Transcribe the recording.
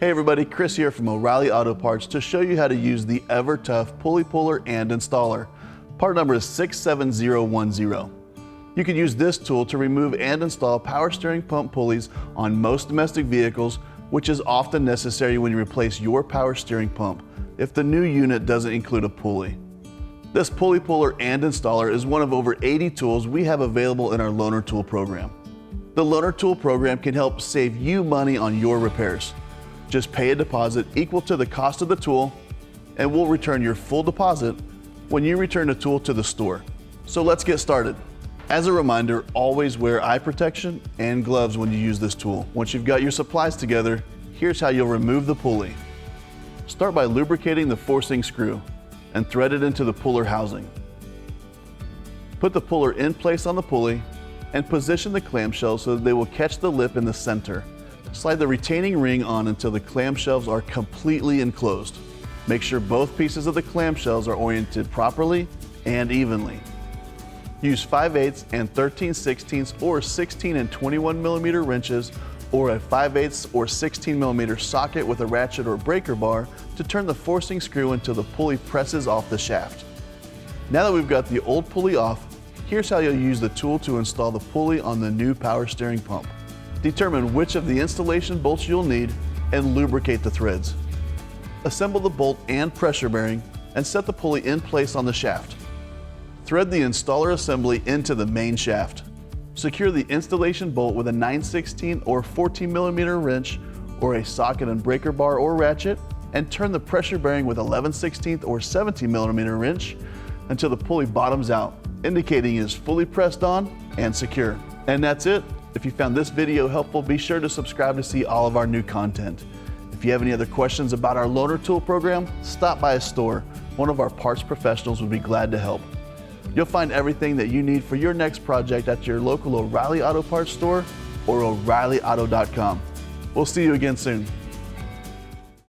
Hey everybody, Chris here from O'Reilly Auto Parts to show you how to use the Evertough pulley puller and installer. Part number is 67010. You can use this tool to remove and install power steering pump pulleys on most domestic vehicles, which is often necessary when you replace your power steering pump if the new unit doesn't include a pulley. This pulley puller and installer is one of over 80 tools we have available in our loaner tool program. The loaner tool program can help save you money on your repairs. Just pay a deposit equal to the cost of the tool, and we'll return your full deposit when you return the tool to the store. So let's get started. As a reminder, always wear eye protection and gloves when you use this tool. Once you've got your supplies together, here's how you'll remove the pulley. Start by lubricating the forcing screw and thread it into the puller housing. Put the puller in place on the pulley and position the clamshells so that they will catch the lip in the center. Slide the retaining ring on until the clamshells are completely enclosed. Make sure both pieces of the clamshells are oriented properly and evenly. Use 5/8 and 13/16 or 16 and 21 millimeter wrenches or a 5/8 or 16 millimeter socket with a ratchet or breaker bar to turn the forcing screw until the pulley presses off the shaft. Now that we've got the old pulley off, here's how you'll use the tool to install the pulley on the new power steering pump. Determine which of the installation bolts you'll need and lubricate the threads. Assemble the bolt and pressure bearing and set the pulley in place on the shaft. Thread the installer assembly into the main shaft. Secure the installation bolt with a 9/16 or 14 millimeter wrench or a socket and breaker bar or ratchet, and turn the pressure bearing with 11/16 or 17 millimeter wrench until the pulley bottoms out, indicating it is fully pressed on and secure. And that's it. If you found this video helpful, be sure to subscribe to see all of our new content. If you have any other questions about our loaner tool program, stop by a store. One of our parts professionals would be glad to help. You'll find everything that you need for your next project at your local O'Reilly Auto Parts store or O'ReillyAuto.com. We'll see you again soon.